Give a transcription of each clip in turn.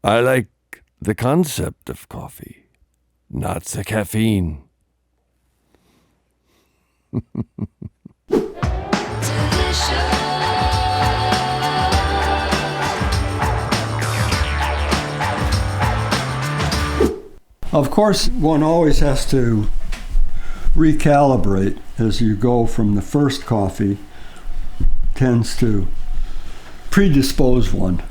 I like the concept of coffee, not the caffeine. Of course, one always has to recalibrate as you go from the first coffee, tends to predispose one.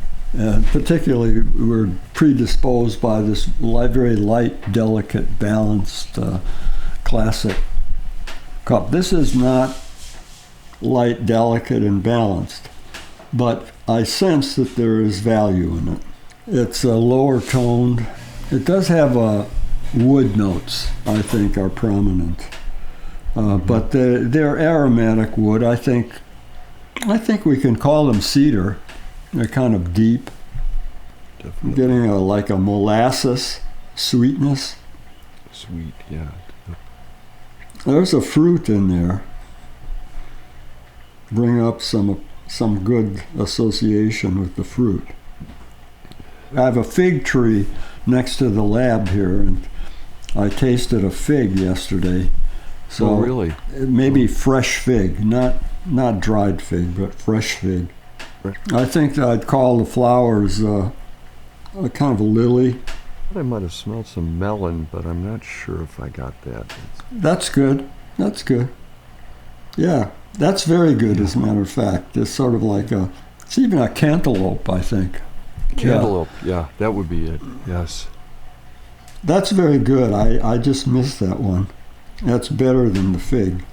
Particularly, we're predisposed by this very light, delicate, balanced, classic cup. This is not light, delicate, and balanced, but I sense that there is value in it. It's lower toned. It does have wood notes, I think, are prominent, but they're aromatic wood. I think we can call them cedar. They're kind of deep. Definitely. Getting like a molasses sweetness. Sweet, yeah. There's a fruit in there. Bring up some good association with the fruit. I have a fig tree next to the lab here, and I tasted a fig yesterday. So really? Maybe fresh fig, not dried fig, but fresh fig. I think I'd call the flowers a kind of a lily. I might have smelled some melon, but I'm not sure if I got that. That's good. That's good. Yeah, that's very good, as a matter of fact. It's sort of like it's even a cantaloupe, I think. Cantaloupe, yeah, that would be it, yes. That's very good. I just missed that one. That's better than the fig.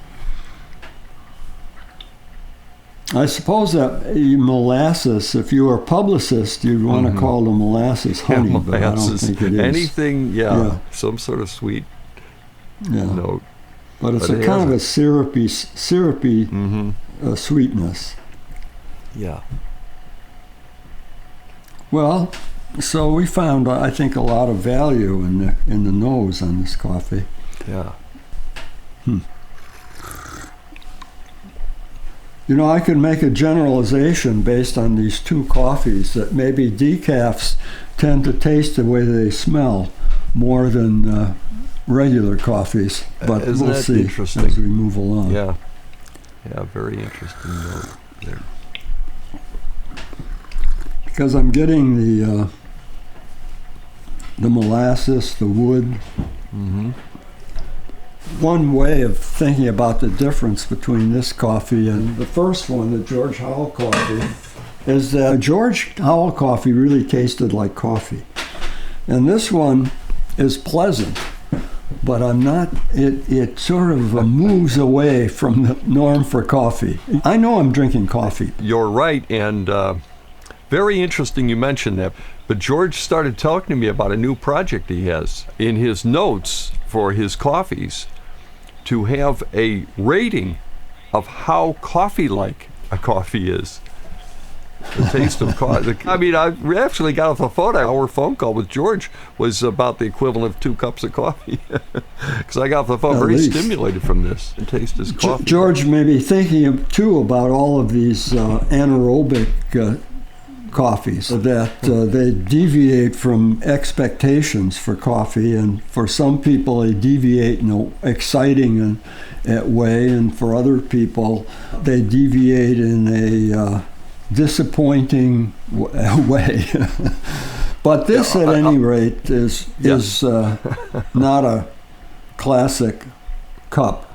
I suppose that molasses, if you were a publicist, you'd want to call the molasses honey, yeah, but I don't think it is. Anything, some sort of sweet note. But it's a kind of a syrupy sweetness. Yeah. Well, so we found, I think, a lot of value in the nose on this coffee. Yeah. You know, I could make a generalization based on these two coffees that maybe decafs tend to taste the way they smell more than regular coffees. But Isn't we'll that see interesting? As we move along. Yeah. Yeah, very interesting note there. Because I'm getting the molasses, the wood. Mm-hmm. One way of thinking about the difference between this coffee and the first one, the George Howell coffee, is that George Howell coffee really tasted like coffee. And this one is pleasant, but it sort of moves away from the norm for coffee. I know I'm drinking coffee. You're right, and very interesting you mentioned that. But George started talking to me about a new project he has in his notes for his coffees, to have a rating of how coffee-like a coffee is. The taste of coffee. I mean, I actually got off the phone. Our phone call with George was about the equivalent of 2 cups of coffee. Because I got off the phone very stimulated from this. The taste is coffee. George may be thinking, too, about all of these anaerobic coffees, that they deviate from expectations for coffee, and for some people they deviate in an exciting way, and for other people they deviate in a disappointing way. But this, at any rate, is not a classic cup.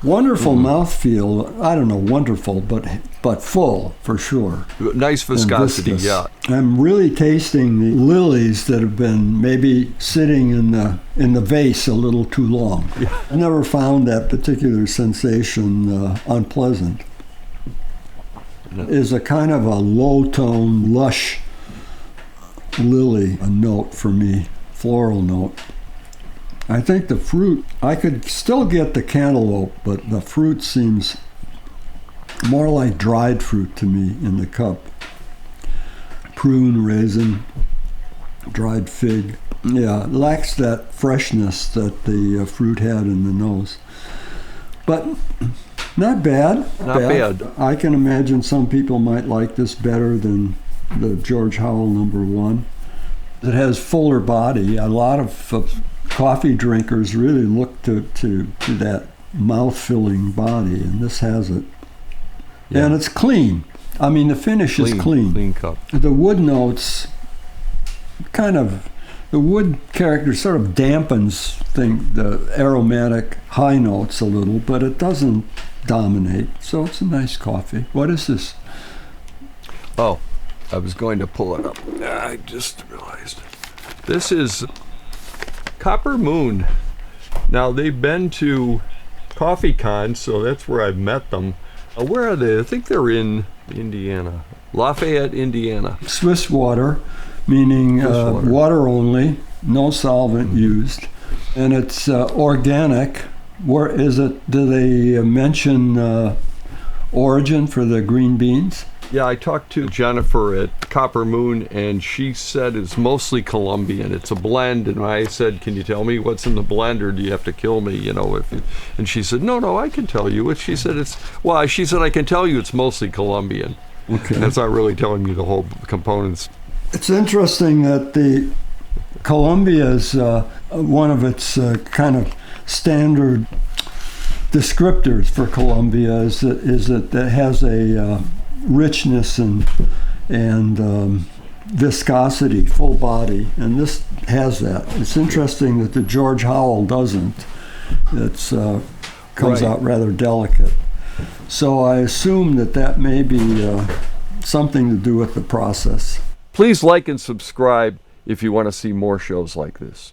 Wonderful mouthfeel. I don't know, wonderful, but full for sure. Nice viscosity, yeah. I'm really tasting the lilies that have been maybe sitting in the vase a little too long. Yeah. I never found that particular sensation unpleasant. No. Is a kind of a low-tone, lush lily a note for me, floral note. I think the fruit, I could still get the cantaloupe, but the fruit seems more like dried fruit to me in the cup. Prune, raisin, dried fig. Yeah, it lacks that freshness that the fruit had in the nose. But not bad. Not bad. I can imagine some people might like this better than the George Howell #1. It has fuller body. A lot of coffee drinkers really look to that mouth-filling body, and this has it. Yeah. And it's clean. I mean, the finish is clean. Clean cup. The wood notes the wood character sort of dampens the aromatic high notes a little, but it doesn't dominate. So it's a nice coffee. What is this? Oh, I was going to pull it up. I just realized. This is Copper Moon. Now, they've been to Coffee Con, so that's where I've met them. Where are they? I think they're in Indiana. Lafayette, Indiana. Swiss water, meaning water only, no solvent used. And it's organic. Where is it? Do they mention origin for the green beans? Yeah, I talked to Jennifer at Copper Moon, and she said it's mostly Colombian. It's a blend, and I said, "Can you tell me what's in the blend, or do you have to kill me?" You know, and she said, "No, I can tell you." She said, "I can tell you it's mostly Colombian." Okay. That's not really telling you the whole components. It's interesting that the Colombia is one of its kind of standard descriptors for Colombia is that it has a richness and viscosity, full body, and this has that. It's interesting that the George Howell doesn't. It's comes out rather delicate. So I assume that may be something to do with the process. Please like and subscribe if you want to see more shows like this.